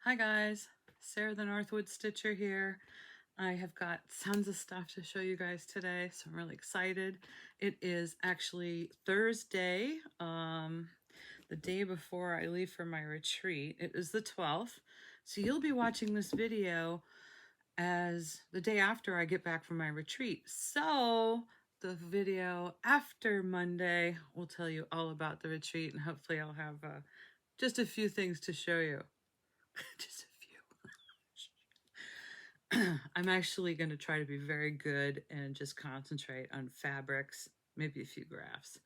Hi guys, Sarah the Northwoods Stitcher here. I have got tons of stuff to show you guys today, so I'm really excited. It is actually Thursday, the day before I leave for my retreat. It is the 12th, so you'll be watching this video as the day after I get back from my retreat. So the video after Monday will tell you all about the retreat, and hopefully I'll have just a few things to show you. Just a few. I'm actually going to try to be very good and just concentrate on fabrics, maybe a few graphs.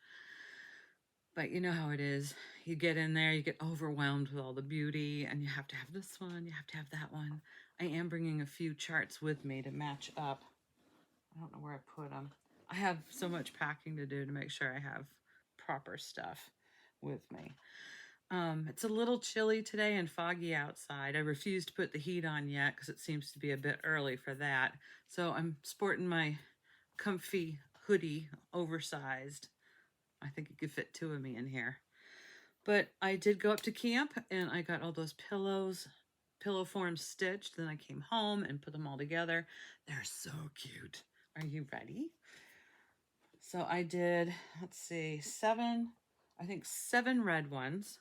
But you know how it is. You get in there, you get overwhelmed with all the beauty, and you have to have this one, you have to have that one. I am bringing a few charts with me to match up. I don't know where I put them. I have so much packing to do to make sure I have proper stuff with me. It's a little chilly today and foggy outside. I refuse to put the heat on yet because it seems to be a bit early for that. So I'm sporting my comfy hoodie, oversized. I think it could fit two of me in here. But I did go up to camp and I got all those pillow forms stitched. Then I came home and put them all together. They're so cute. Are you ready? So I did, let's see, seven red ones.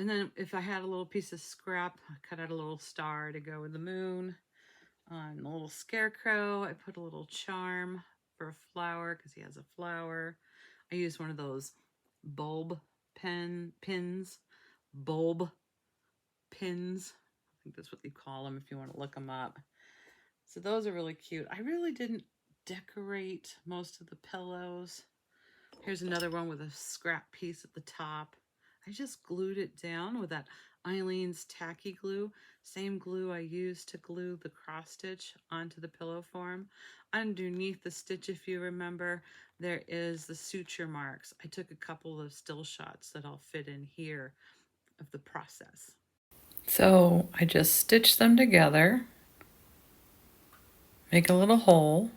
And then if I had a little piece of scrap, I cut out a little star to go with the moon. On the little scarecrow, I put a little charm for a flower because he has a flower. I used one of those bulb pins. Bulb pins. I think that's what they call them if you want to look them up. So those are really cute. I really didn't decorate most of the pillows. Here's another one with a scrap piece at the top. I just glued it down with that Eileen's tacky glue, same glue I used to glue the cross stitch onto the pillow form. Underneath the stitch, if you remember, there is the suture marks. I took a couple of still shots that I'll fit in here of the process. So I just stitched them together, make a little hole,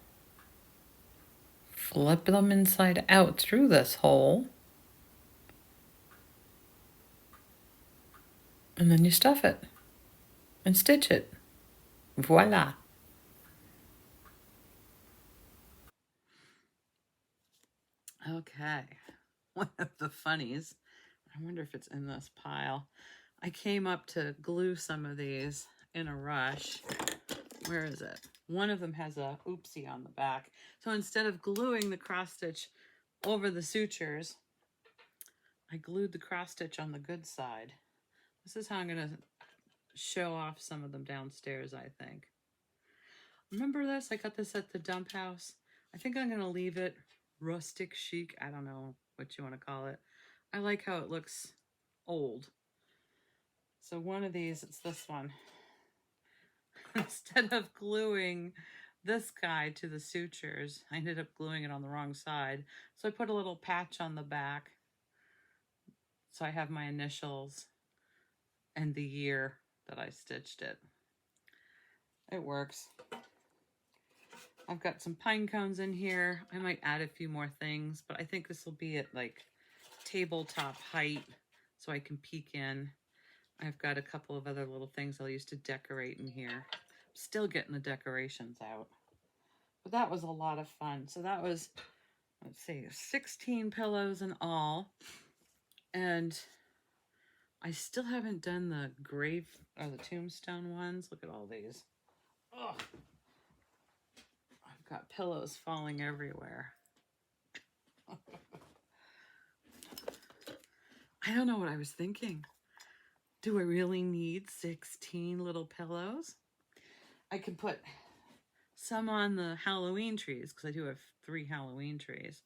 flip them inside out through this hole, and then you stuff it and stitch it. Voila. Okay, one of the funnies, I wonder if it's in this pile. I came up to glue some of these in a rush. Where is it? One of them has a oopsie on the back. So instead of gluing the cross stitch over the sutures, I glued the cross stitch on the good side. This is how I'm gonna show off some of them downstairs, I think. Remember this? I got this at the dump house. I think I'm gonna leave it rustic chic. I don't know what you want to call it. I like how it looks old. So one of these, it's this one. Instead of gluing this guy to the sutures, I ended up gluing it on the wrong side. So I put a little patch on the back. So I have my initials and the year that I stitched it. It works. I've got some pine cones in here. I might add a few more things, but I think this will be at like tabletop height so I can peek in. I've got a couple of other little things I'll use to decorate in here. I'm still getting the decorations out. But that was a lot of fun. So that was, let's see, 16 pillows in all. And I still haven't done the grave or the tombstone ones. Look at all these. Oh, I've got pillows falling everywhere. I don't know what I was thinking. Do I really need 16 little pillows? I can put some on the Halloween trees because I do have 3 Halloween trees.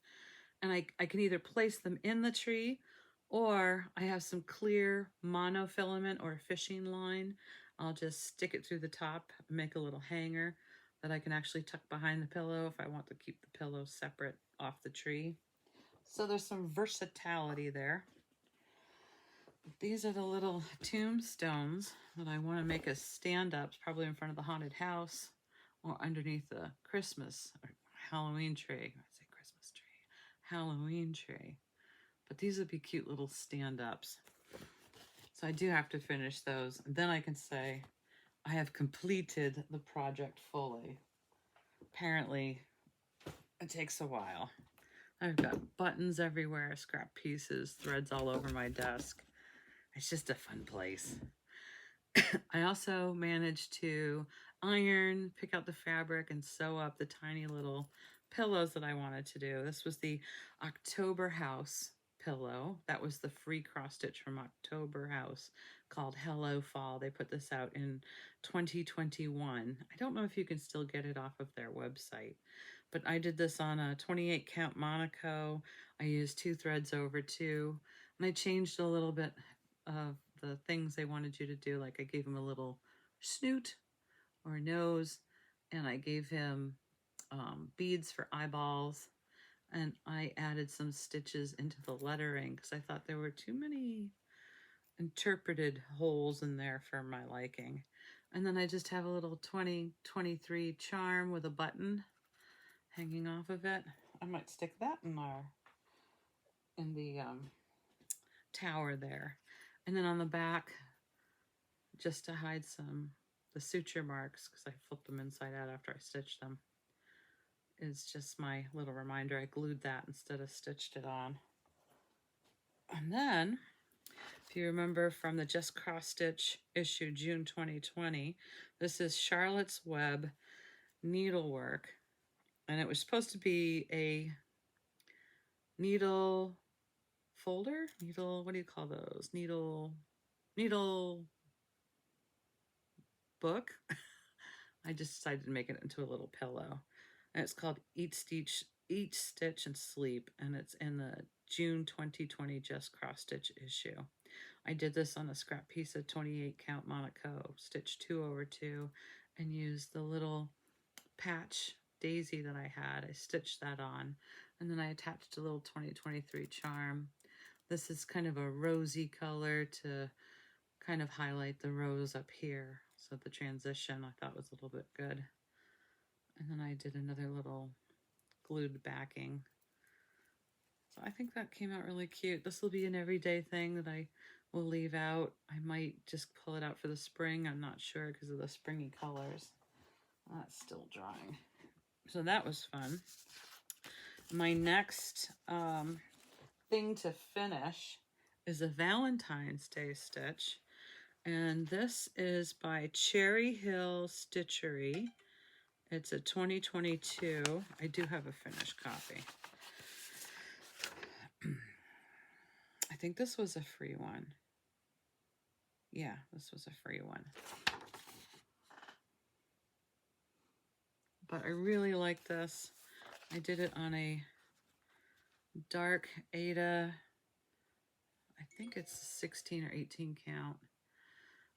And I can either place them in the tree or I have some clear monofilament or fishing line. I'll just stick it through the top and make a little hanger that I can actually tuck behind the pillow if I want to keep the pillow separate off the tree. So there's some versatility there. These are the little tombstones that I want to make as stand-ups, probably in front of the haunted house or underneath the Christmas or Halloween tree. I say Christmas tree. Halloween tree. But these would be cute little stand-ups. So I do have to finish those. And then I can say I have completed the project fully. Apparently, it takes a while. I've got buttons everywhere, scrap pieces, threads all over my desk. It's just a fun place. I also managed to iron, pick out the fabric, and sew up the tiny little pillows that I wanted to do. This was the October House pillow. That was the free cross stitch from October House called Hello Fall. They put this out in 2021. I don't know if you can still get it off of their website, but I did this on a 28 count Monaco. I used 2 threads over 2, and I changed a little bit of the things they wanted you to do. Like I gave him a little snoot or nose, and I gave him beads for eyeballs, and I added some stitches into the lettering because I thought there were too many interpreted holes in there for my liking. And then I just have a little 2023 charm with a button hanging off of it. I might stick that in the tower there. And then on the back, just to hide the suture marks, because I flipped them inside out after I stitched them, is just my little reminder. I glued that instead of stitched it on. And then, if you remember from the Just Cross Stitch issue, June 2020, this is Charlotte's Web needlework. And it was supposed to be a needle folder? Needle, what do you call those? Needle book. I just decided to make it into a little pillow. And it's called Each Stitch and Sleep, and it's in the June 2020 Just Cross Stitch issue. I did this on a scrap piece of 28 count Monaco, stitched 2 over 2, and used the little patch daisy that I had. I stitched that on, and then I attached a little 2023 charm. This is kind of a rosy color to kind of highlight the rose up here. So the transition I thought was a little bit good. And then I did another little glued backing. So I think that came out really cute. This will be an everyday thing that I will leave out. I might just pull it out for the spring. I'm not sure because of the springy colors. That's still drying. So that was fun. My next thing to finish is a Valentine's Day stitch. And this is by Cherry Hill Stitchery. It's a 2022. I do have a finished copy. I think this was a free one. Yeah, this was a free one. But I really like this. I did it on a dark Aida. I think it's 16 or 18 count.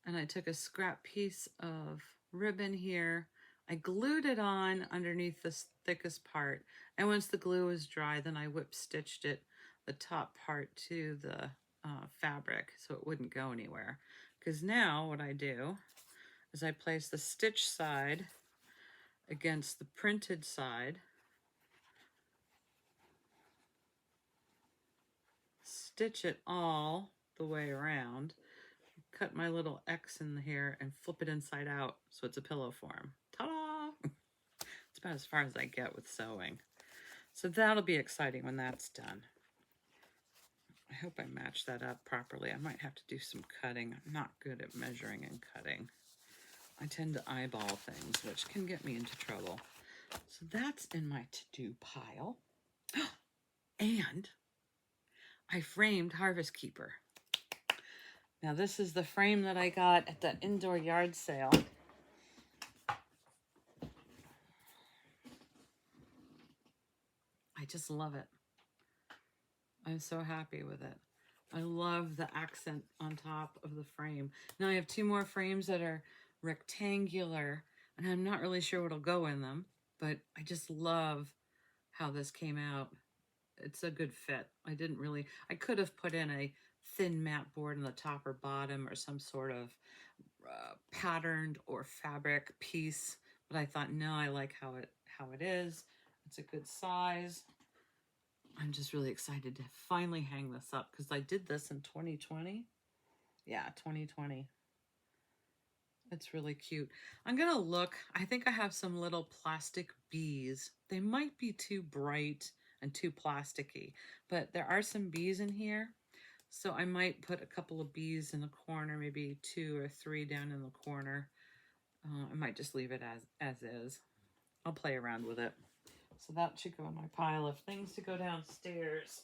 And I took a scrap piece of ribbon here. I glued it on underneath this thickest part. And once the glue was dry, then I whip stitched it, the top part, to the fabric so it wouldn't go anywhere. Because now what I do is I place the stitch side against the printed side, stitch it all the way around, cut my little X in here and flip it inside out so it's a pillow form. Ta-da! It's about as far as I get with sewing. So that'll be exciting when that's done. I hope I match that up properly. I might have to do some cutting. I'm not good at measuring and cutting. I tend to eyeball things, which can get me into trouble. So that's in my to-do pile. And I framed Harvest Keeper. Now this is the frame that I got at the indoor yard sale. I just love it. I'm so happy with it. I love the accent on top of the frame. Now I have 2 more frames that are rectangular, and I'm not really sure what'll go in them, but I just love how this came out. It's a good fit. I could have put in a thin mat board in the top or bottom or some sort of patterned or fabric piece, but I thought, no, I like how it is. It's a good size. I'm just really excited to finally hang this up because I did this in 2020. Yeah, 2020. It's really cute. I'm gonna look. I think I have some little plastic bees. They might be too bright and too plasticky, but there are some bees in here. So I might put a couple of bees in the corner, maybe 2 or 3 down in the corner. I might just leave it as is. I'll play around with it. So that should go in my pile of things to go downstairs.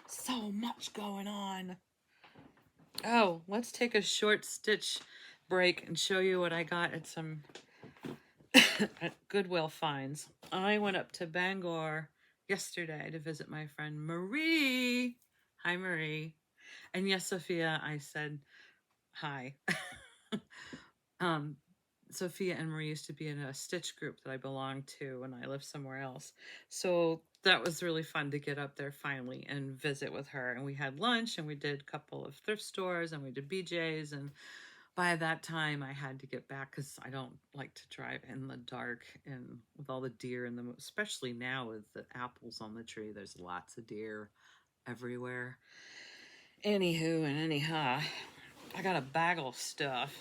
So much going on. Oh, let's take a short stitch break and show you what I got at some at Goodwill finds. I went up to Bangor yesterday to visit my friend Marie. Hi, Marie. And yes, Sophia, I said hi. Sophia and Marie used to be in a stitch group that I belonged to when I lived somewhere else. So that was really fun to get up there finally and visit with her. And we had lunch and we did a couple of thrift stores and we did BJ's. And by that time I had to get back because I don't like to drive in the dark and with all the deer and especially now with the apples on the tree, there's lots of deer everywhere. Anywho and anyhow, I got a bag of stuff.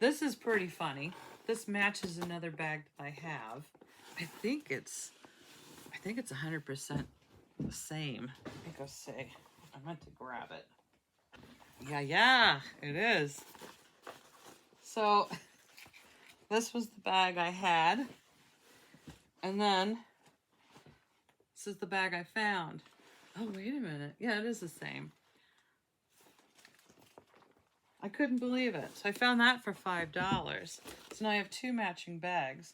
This is pretty funny. This matches another bag that I have. I think it's 100% the same. I think I'll say. I meant to grab it. Yeah, it is. So this was the bag I had. And then this is the bag I found. Oh, wait a minute. Yeah, it is the same. I couldn't believe it. So I found that for $5. So now I have 2 matching bags.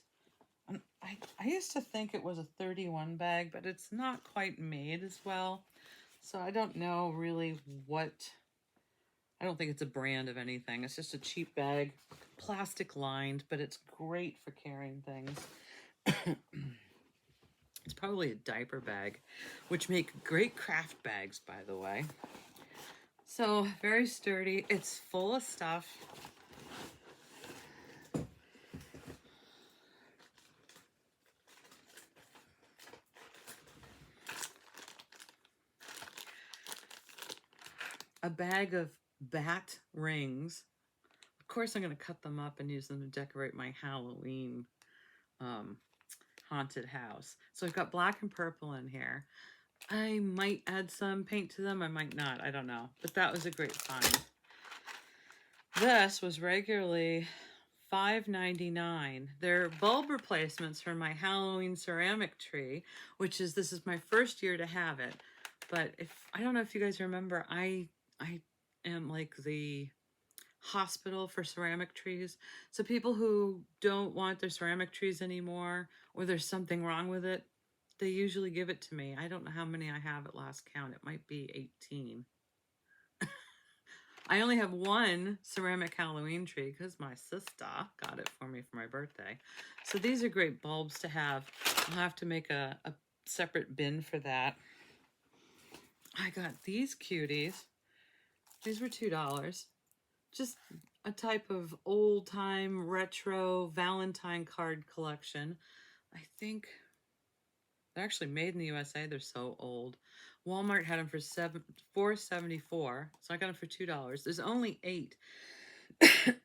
I used to think it was a 31 bag, but it's not quite made as well. So I don't know really what... I don't think it's a brand of anything. It's just a cheap bag, plastic lined, but it's great for carrying things. It's probably a diaper bag, which make great craft bags, by the way. So very sturdy. It's full of stuff. A bag of bat rings. Of course, I'm going to cut them up and use them to decorate my Halloween haunted house. So I've got black and purple in here. I might add some paint to them. I might not. I don't know. But that was a great find. This was regularly $5.99. They're bulb replacements for my Halloween ceramic tree, this is my first year to have it. But I don't know if you guys remember, I am like the hospital for ceramic trees. So people who don't want their ceramic trees anymore, or there's something wrong with it, they usually give it to me. I don't know how many I have at last count. It might be 18. I only have 1 ceramic Halloween tree because my sister got it for me for my birthday. So these are great bulbs to have. I'll have to make a separate bin for that. I got these cuties. These were $2. Just a type of old-time retro Valentine card collection. I think they're actually made in the USA. They're so old. Walmart had them for $4.74, so I got them for $2. There's only 8.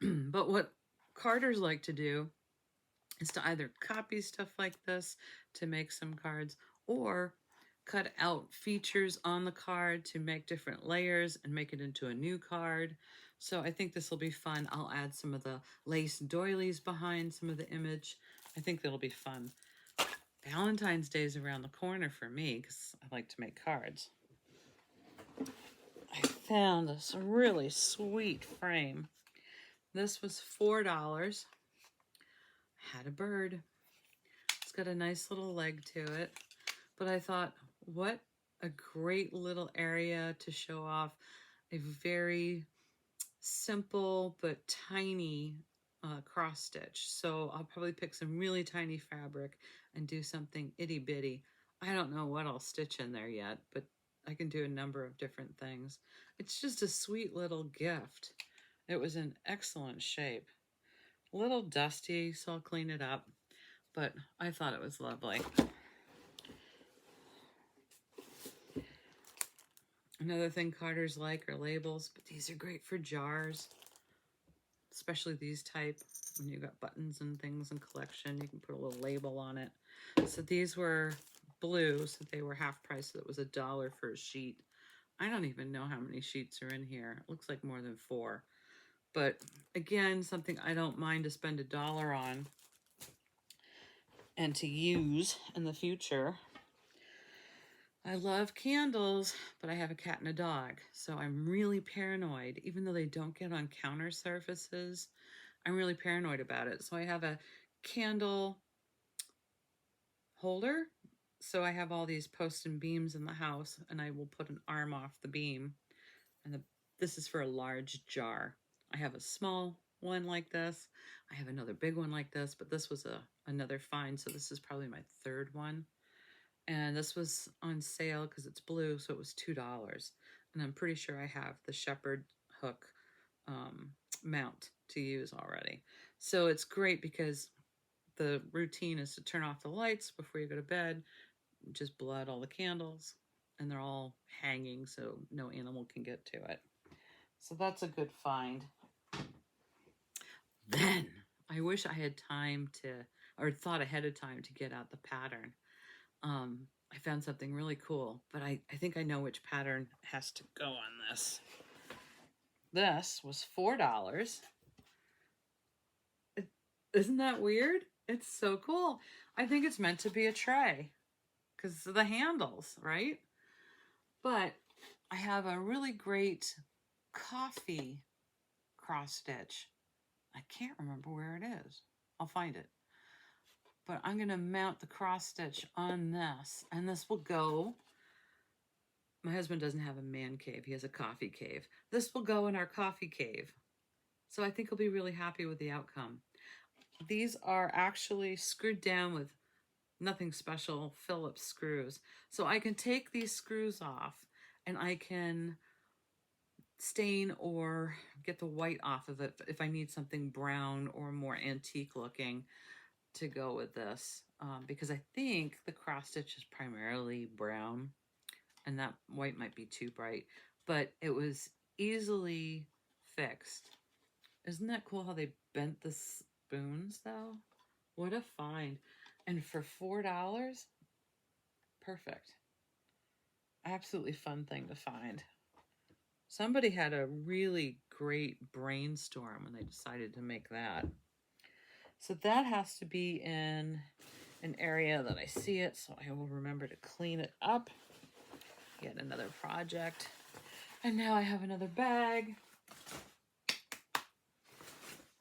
But what carders like to do is to either copy stuff like this to make some cards, or cut out features on the card to make different layers and make it into a new card. So I think this will be fun. I'll add some of the lace doilies behind some of the image. I think that'll be fun. Valentine's Day is around the corner for me because I like to make cards. I found this really sweet frame. This was $4. Had a bird. It's got a nice little leg to it. But I thought, what a great little area to show off a very simple but tiny cross stitch. So I'll probably pick some really tiny fabric and do something itty bitty. I don't know what I'll stitch in there yet, but I can do a number of different things. It's just a sweet little gift. It was in excellent shape. A little dusty, so I'll clean it up. but I thought it was lovely. Another thing Carters like are labels, but these are great for jars, especially these type. When you got buttons and things in collection, you can put a little label on it. So these were blue, so they were half price, so it was $1 for a sheet. I don't even know how many sheets are in here. It looks like more than 4. But again, something I don't mind to spend $1 on and to use in the future. I love candles, but I have a cat and a dog, so I'm really paranoid. Even though they don't get on counter surfaces, I'm really paranoid about it. So I have a candle holder. So I have all these posts and beams in the house, and I will put an arm off the beam. And this is for a large jar. I have a small one like this. I have another big one like this, but this was another find, so this is probably my 3rd one. And this was on sale because it's blue, so it was $2. And I'm pretty sure I have the shepherd hook mount to use already. So it's great because the routine is to turn off the lights before you go to bed, just blow out all the candles, and they're all hanging so no animal can get to it. So that's a good find. Then I wish I had time to, or thought ahead of time to get out the pattern. I found something really cool, but I think I know which pattern has to go on this. This was $4. Isn't that weird? It's so cool. I think it's meant to be a tray because of the handles, right? But I have a really great coffee cross stitch. I can't remember where it is. I'll find it. But I'm going to mount the cross stitch on this, and this will go. My husband doesn't have a man cave. He has a coffee cave. This will go in our coffee cave. So I think he'll be really happy with the outcome. These are actually screwed down with nothing special Phillips screws. So I can take these screws off and I can stain or get the white off of it if I need something brown or more antique looking to go with this, because I think the cross stitch is primarily brown and that white might be too bright, but it was easily fixed. Isn't that cool how they bent the spoons though? What a find. And for $4, perfect. Absolutely fun thing to find. Somebody had a really great brainstorm when they decided to make that. So that has to be in an area that I see it, so I will remember to clean it up. Yet another project. And now I have another bag.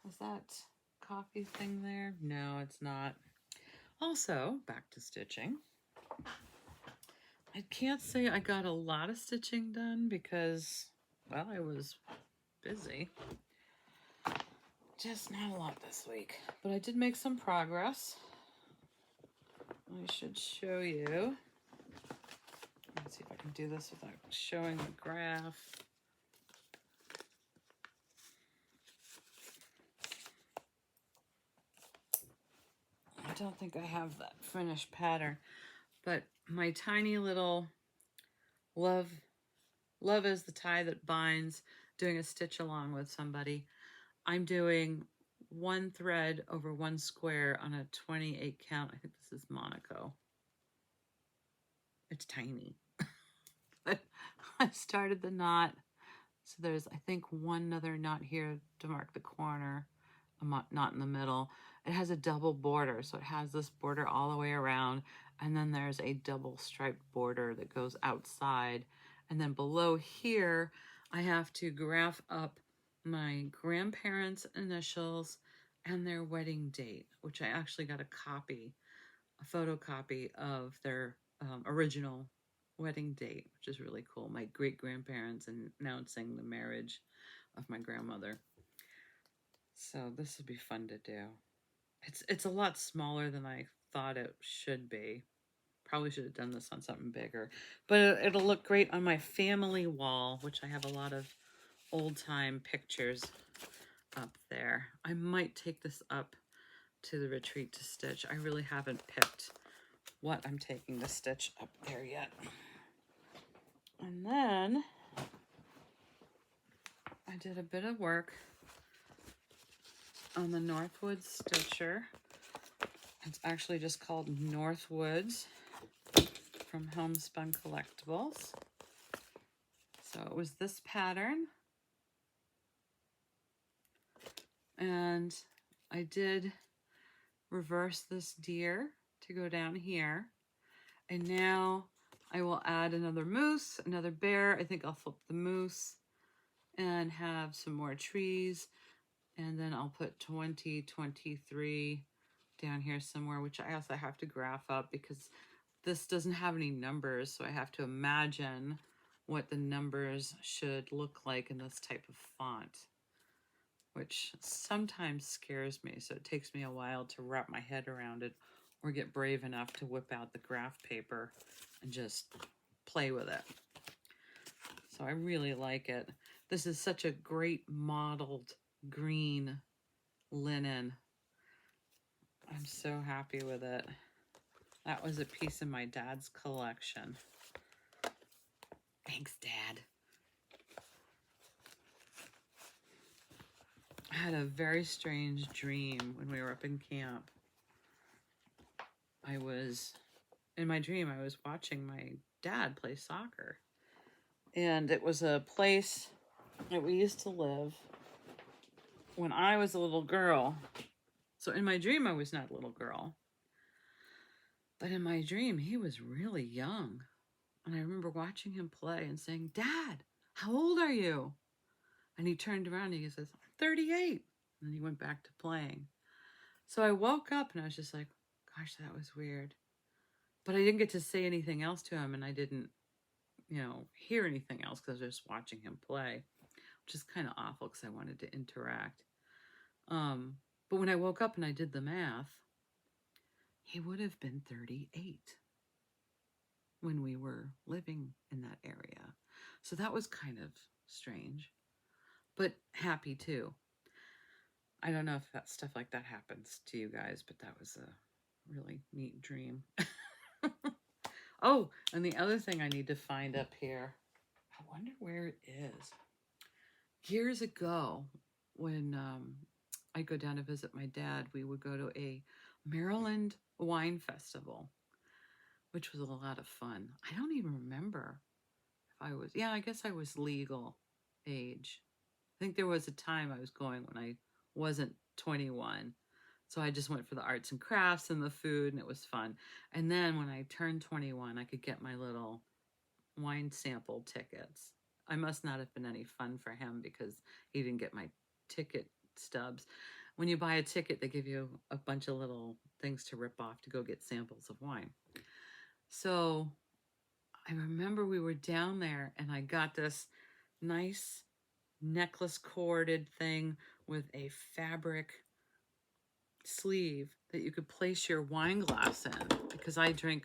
Is that coffee thing there? No, it's not. Also, back to stitching. I can't say I got a lot of stitching done because, well, I was busy. Just not a lot this week, but I did make some progress. I should show you. Let's see if I can do this without showing the graph. I don't think I have that finished pattern, but my tiny little love is the tie that binds, doing a stitch along with somebody. I'm doing 1 thread over 1 square on a 28 count. I think this is Monaco. It's tiny. But I started the knot. So there's, I think, one other knot here to mark the corner, a knot in the middle. It has a double border, so it has this border all the way around, and then there's a double striped border that goes outside. And then below here, I have to graph up my grandparents' initials and their wedding date, which I actually got a photocopy of their original wedding date, which is really cool. My great-grandparents announcing the marriage of my grandmother. So this would be fun to do. It's a lot smaller than I thought it should be. Probably should have done this on something bigger, but it'll look great on my family wall, which I have a lot of old-time pictures up there. I might take this up to the retreat to stitch. I really haven't picked what I'm taking to stitch up there yet. And then I did a bit of work on the Northwoods Stitcher. It's actually just called Northwoods from Homespun Collectibles. So it was this pattern. And I did reverse this deer to go down here. And now I will add another moose, another bear. I think I'll flip the moose and have some more trees. And then I'll put 2023 down here somewhere, which I also have to graph up because this doesn't have any numbers. So I have to imagine what the numbers should look like in this type of font, which sometimes scares me. So it takes me a while to wrap my head around it or get brave enough to whip out the graph paper and just play with it. So I really like it. This is such a great mottled green linen. I'm so happy with it. That was a piece of my dad's collection. Thanks, Dad. I had a very strange dream when we were up in camp. In my dream, I was watching my dad play soccer. And it was a place that we used to live when I was a little girl. So in my dream, I was not a little girl. But in my dream, he was really young. And I remember watching him play and saying, "Dad, how old are you?" And he turned around and he says, "I'm 38. And then he went back to playing. So I woke up and I was just like, gosh, that was weird. But I didn't get to say anything else to him, and I didn't, hear anything else because I was just watching him play, which is kind of awful because I wanted to interact. But when I woke up and I did the math, he would have been 38 when we were living in that area. So that was kind of strange, but happy too. I don't know if that stuff like that happens to you guys, but that was a really neat dream. Oh, and the other thing I need to find up here, I wonder where it is. Years ago, when I go down to visit my dad, we would go to a Maryland wine festival, which was a lot of fun. I don't even remember if I guess I was legal age. I think there was a time I was going when I wasn't 21. So I just went for the arts and crafts and the food, and it was fun. And then when I turned 21, I could get my little wine sample tickets. I must not have been any fun for him because he didn't get my ticket stubs. When you buy a ticket, they give you a bunch of little things to rip off to go get samples of wine. So I remember we were down there and I got this nice necklace corded thing with a fabric sleeve that you could place your wine glass in, because I drink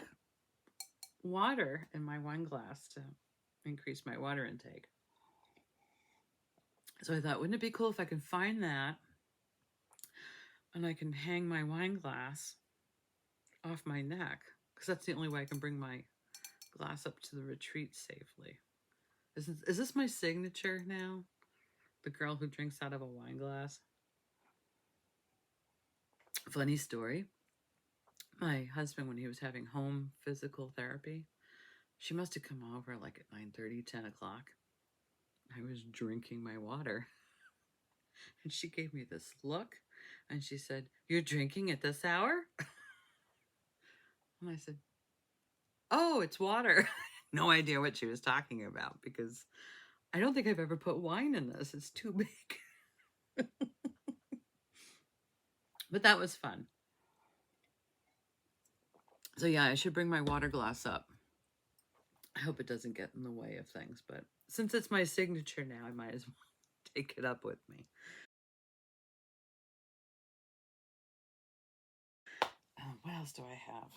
water in my wine glass to increase my water intake. So I thought, wouldn't it be cool if I can find that and I can hang my wine glass off my neck, because that's the only way I can bring my glass up to the retreat safely. Is this my signature now? The girl who drinks out of a wine glass? Funny story. My husband, when he was having home physical therapy, she must have come over like at 9:30, 10 o'clock. I was drinking my water. And she gave me this look and she said, "You're drinking at this hour?" And I said, "Oh, it's water." No idea what she was talking about, because I don't think I've ever put wine in this. It's too big. But that was fun. So yeah, I should bring my water glass up. I hope it doesn't get in the way of things, but since it's my signature now, I might as well take it up with me. What else do I have?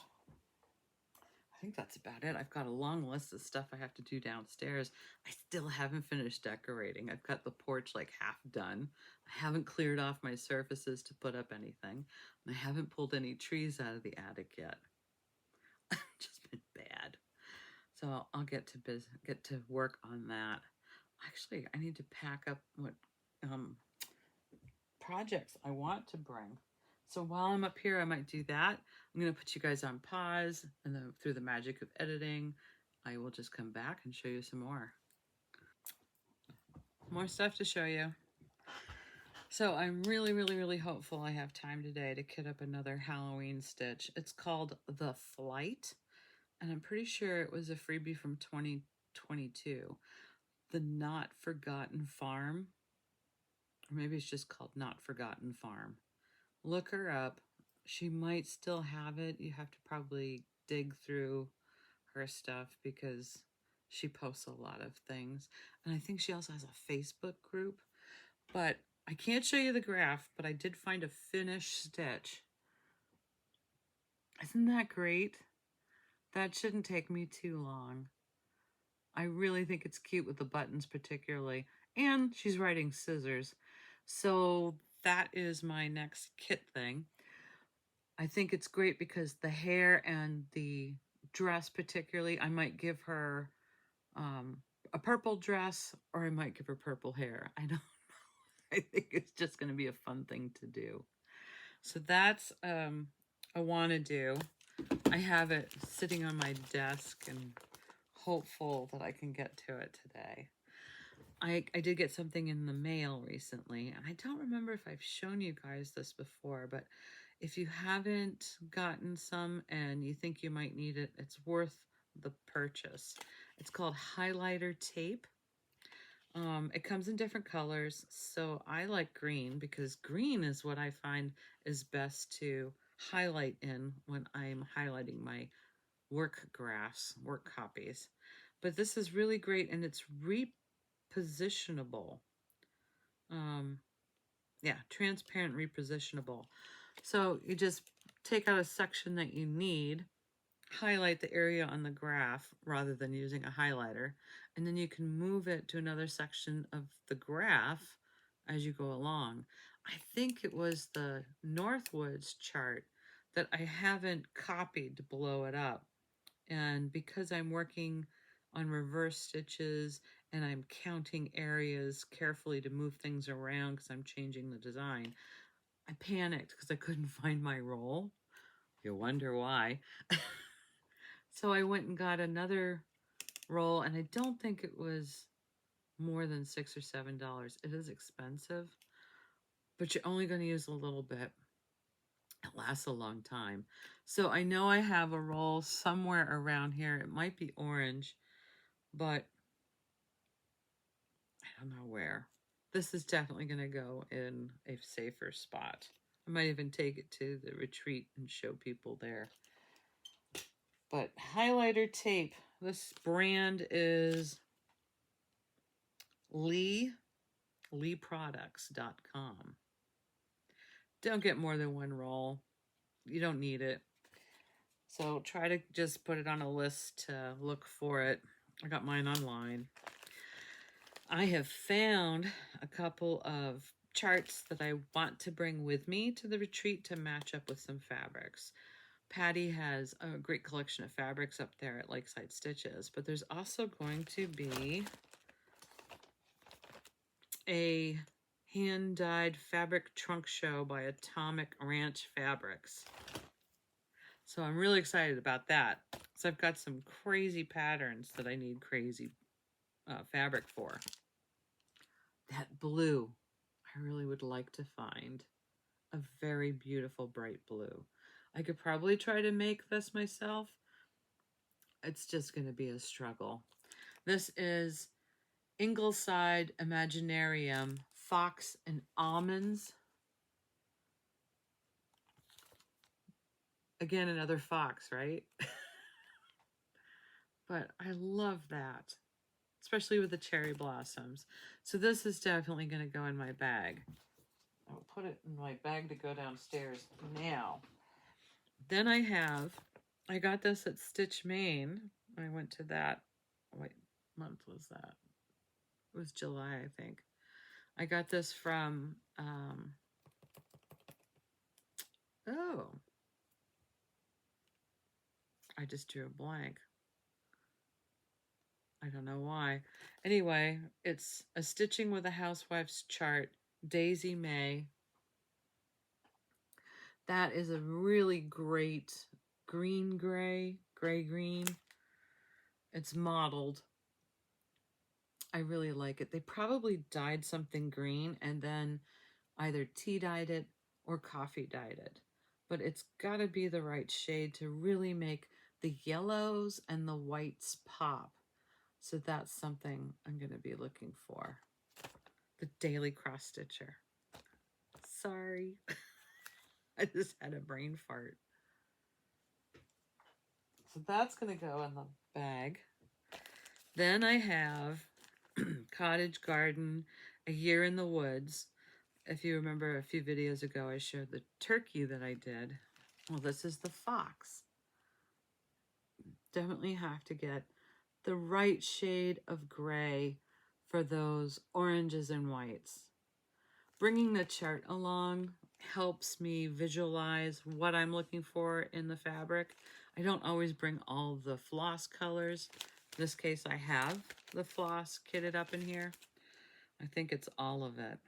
I think that's about it. I've got a long list of stuff I have to do downstairs. I still haven't finished decorating. I've got the porch like half done. I haven't cleared off my surfaces to put up anything. And I haven't pulled any trees out of the attic yet. I've just been bad. So I'll get to work on that. Actually, I need to pack up what projects I want to bring. So while I'm up here, I might do that. I'm going to put you guys on pause, and then through the magic of editing, I will just come back and show you some more. More stuff to show you. So I'm really, really, really hopeful I have time today to kit up another Halloween stitch. It's called The Flight, and I'm pretty sure it was a freebie from 2022. The Not Forgotten Farm, or maybe it's just called Not Forgotten Farm. Look her up. She might still have it. You have to probably dig through her stuff because she posts a lot of things. And I think she also has a Facebook group. But I can't show you the graph, but I did find a finished stitch. Isn't that great? That shouldn't take me too long. I really think it's cute with the buttons particularly. And she's writing scissors. So that is my next kit thing. I think it's great because the hair and the dress particularly, I might give her a purple dress, or I might give her purple hair. I don't know. I think it's just going to be a fun thing to do. So that's I want to do. I have it sitting on my desk and hopeful that I can get to it today. I did get something in the mail recently, and I don't remember if I've shown you guys this before, but if you haven't gotten some and you think you might need it, it's worth the purchase. It's called highlighter tape. It comes in different colors, so I like green because green is what I find is best to highlight in when I'm highlighting my work graphs, work copies. But this is really great, and it's repositionable. Yeah, transparent repositionable. So you just take out a section that you need, highlight the area on the graph rather than using a highlighter, and then you can move it to another section of the graph as you go along. I think it was the Northwoods chart that I haven't copied to blow it up. And because I'm working on reverse stitches and I'm counting areas carefully to move things around because I'm changing the design, I panicked because I couldn't find my roll. You wonder why. So I went and got another roll, and I don't think it was more than $6 or $7. It is expensive, but you're only going to use a little bit. It lasts a long time. So I know I have a roll somewhere around here. It might be orange, but I don't know where. This is definitely going to go in a safer spot. I might even take it to the retreat and show people there. But highlighter tape, this brand is leeproducts.com. Don't get more than one roll. You don't need it. So try to just put it on a list to look for it. I got mine online. I have found a couple of charts that I want to bring with me to the retreat to match up with some fabrics. Patty has a great collection of fabrics up there at Lakeside Stitches, but there's also going to be a hand-dyed fabric trunk show by Atomic Ranch Fabrics. So I'm really excited about that. So I've got some crazy patterns that I need crazy fabric for. That blue, I really would like to find a very beautiful bright blue. I could probably try to make this myself. It's just going to be a struggle. This is Ingleside Imaginarium Fox and Almonds. Again, another fox, right? But I love that, especially with the cherry blossoms. So this is definitely going to go in my bag. I'll put it in my bag to go downstairs now. Then I have I got this at Stitch Maine. I went to that. What month was that? It was July, I think. I got this from, oh, I just drew a blank. I don't know why. Anyway, it's a Stitching with a Housewife's chart, Daisy May. That is a really great gray green. It's mottled. I really like it. They probably dyed something green and then either tea dyed it or coffee dyed it. But it's got to be the right shade to really make the yellows and the whites pop. So that's something I'm going to be looking for. The Daily Cross Stitcher. Sorry. I just had a brain fart. So that's going to go in the bag. Then I have Cottage Garden, A Year in the Woods. If you remember a few videos ago, I showed the turkey that I did. Well, this is the fox. Definitely have to get the right shade of gray for those oranges and whites. Bringing the chart along helps me visualize what I'm looking for in the fabric. I don't always bring all the floss colors. In this case, I have the floss kitted up in here. I think it's all of it.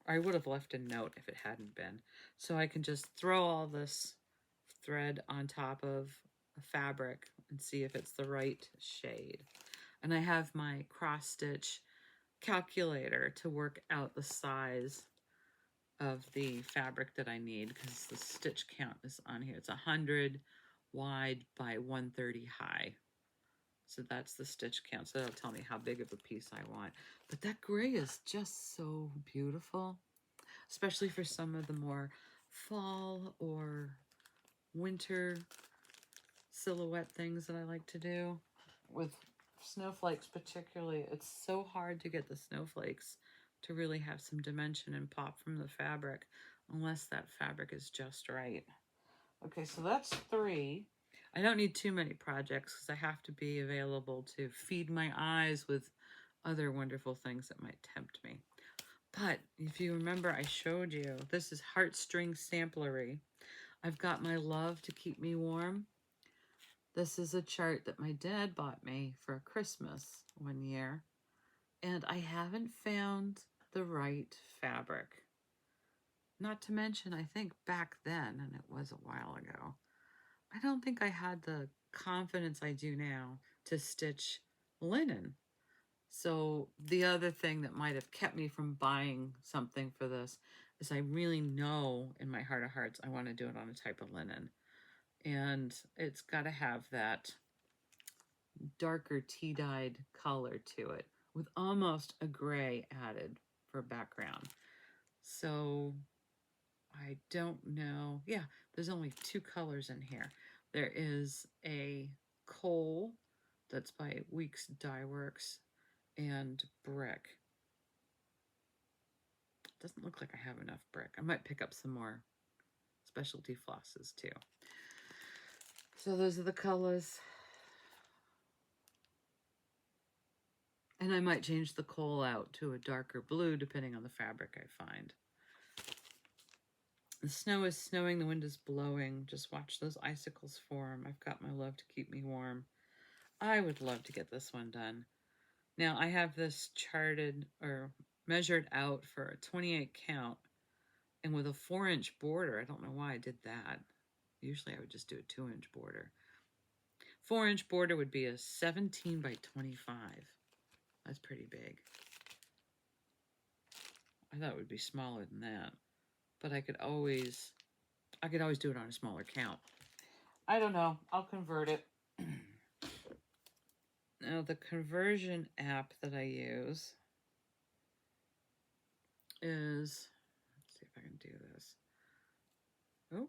I would have left a note if it hadn't been. So I can just throw all this thread on top of a fabric and see if it's the right shade. And I have my cross stitch calculator to work out the size of the fabric that I need because the stitch count is on here. It's 100 wide by 130 high. So that's the stitch count. So that'll tell me how big of a piece I want. But that gray is just so beautiful, especially for some of the more fall or winter silhouette things that I like to do. With snowflakes particularly, it's so hard to get the snowflakes to really have some dimension and pop from the fabric unless that fabric is just right. Okay, so that's 3. I don't need too many projects because I have to be available to feed my eyes with other wonderful things that might tempt me. But if you remember, I showed you, this is Heartstring Samplery. I've got my Love to Keep Me Warm. This is a chart that my dad bought me for Christmas one year, and I haven't found the right fabric. Not to mention, I think back then, and it was a while ago, I don't think I had the confidence I do now to stitch linen. So the other thing that might have kept me from buying something for this is I really know in my heart of hearts I want to do it on a type of linen. And it's got to have that darker tea-dyed color to it with almost a gray added for background. So I don't know. Yeah, there's only 2 colors in here. There is a coal that's by Weeks Dye Works and brick. Doesn't look like I have enough brick. I might pick up some more specialty flosses too. So those are the colors. And I might change the coal out to a darker blue depending on the fabric I find. The snow is snowing, the wind is blowing. Just watch those icicles form. I've got my Love to Keep Me Warm. I would love to get this one done. Now I have this charted or measured out for a 28 count and with a 4-inch border. I don't know why I did that. Usually I would just do a 2-inch border. 4-inch border would be a 17 by 25. That's pretty big. I thought it would be smaller than that, but I could always do it on a smaller count. I don't know. I'll convert it. Now the conversion app that I use is, let's see if I can do this. Oh,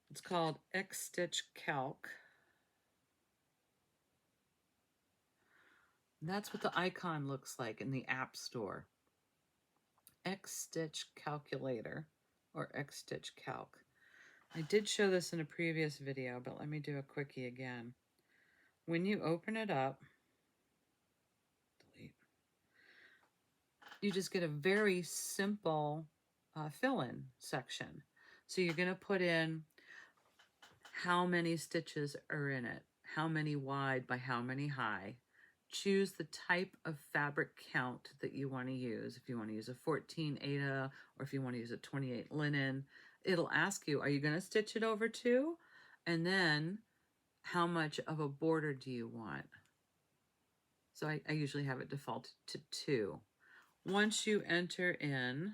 it's called X-Stitch Calc. And that's what the icon looks like in the App Store. X-Stitch Calculator or X-Stitch Calc. I did show this in a previous video, but let me do a quickie again. When you open it up, delete, you just get a very simple fill-in section. So you're going to put in how many stitches are in it, how many wide by how many high. Choose the type of fabric count that you want to use. If you want to use a 14 Aida or if you want to use a 28 linen, it'll ask you, are you going to stitch it over 2? And then how much of a border do you want? So I usually have it default to 2. Once you enter in,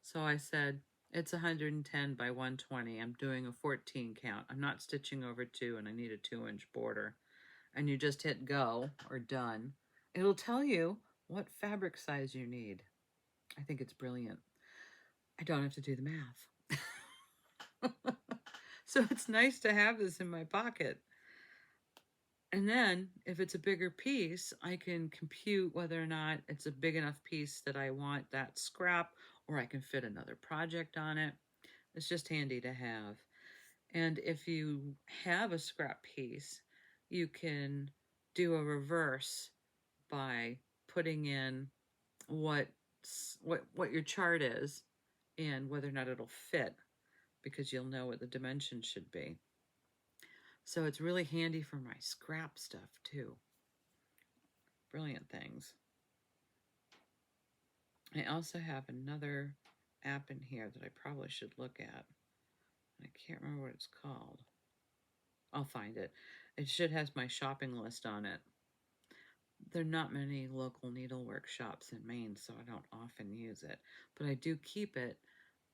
so I said it's 110 by 120. I'm doing a 14 count. I'm not stitching over 2 and I need a 2-inch border. And you just hit go or done. It'll tell you what fabric size you need. I think it's brilliant. I don't have to do the math. So it's nice to have this in my pocket. And then if it's a bigger piece, I can compute whether or not it's a big enough piece that I want that scrap, or I can fit another project on it. It's just handy to have. And if you have a scrap piece, you can do a reverse by putting in what your chart is and whether or not it'll fit, because you'll know what the dimensions should be. So it's really handy for my scrap stuff too. Brilliant things. I also have another app in here that I probably should look at. I can't remember what it's called. I'll find it. It should have my shopping list on it. There are not many local needlework shops in Maine, so I don't often use it. But I do keep it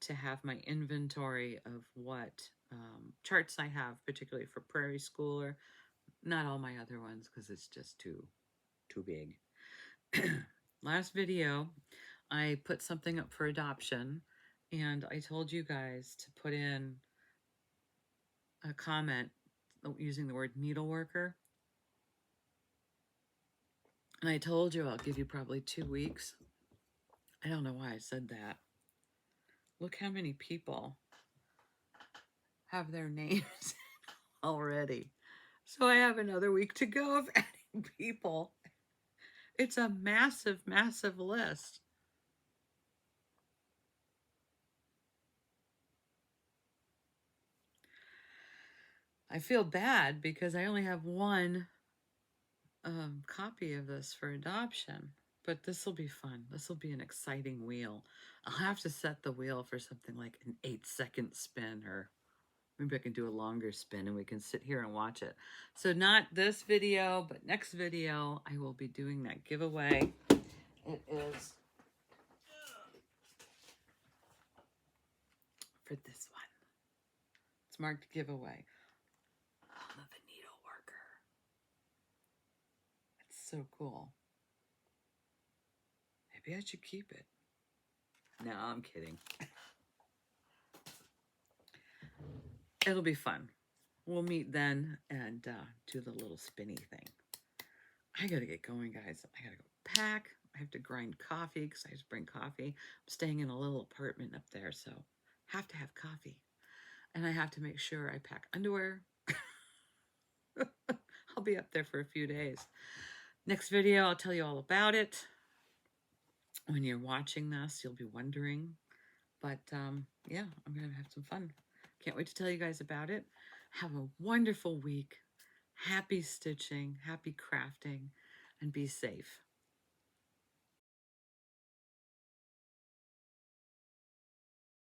to have my inventory of what charts I have, particularly for Prairie Schooler. Not all my other ones, because it's just too big. Last video, I put something up for adoption, and I told you guys to put in a comment using the word needleworker. And I told you I'll give you probably 2 weeks. I don't know why I said that. Look how many people have their names already. So I have another week to go of adding people. It's a massive, massive list. I feel bad because I only have one copy of this for adoption, but this will be fun. This will be an exciting wheel. I'll have to set the wheel for something like an 8-second spin, or maybe I can do a longer spin and we can sit here and watch it. So not this video, but next video, I will be doing that giveaway. It is for this one. It's marked giveaway. Home of a Needle Worker. It's so cool. Maybe I should keep it. No, I'm kidding. It'll be fun. We'll meet then and do the little spinny thing. I gotta get going, guys. I gotta go pack. I have to grind coffee because I have to bring coffee. I'm staying in a little apartment up there, so have to have coffee. And I have to make sure I pack underwear. I'll be up there for a few days. Next video, I'll tell you all about it. When you're watching this, you'll be wondering. But yeah, I'm gonna have some fun. Can't wait to tell you guys about it. Have a wonderful week. Happy stitching, happy crafting, and be safe.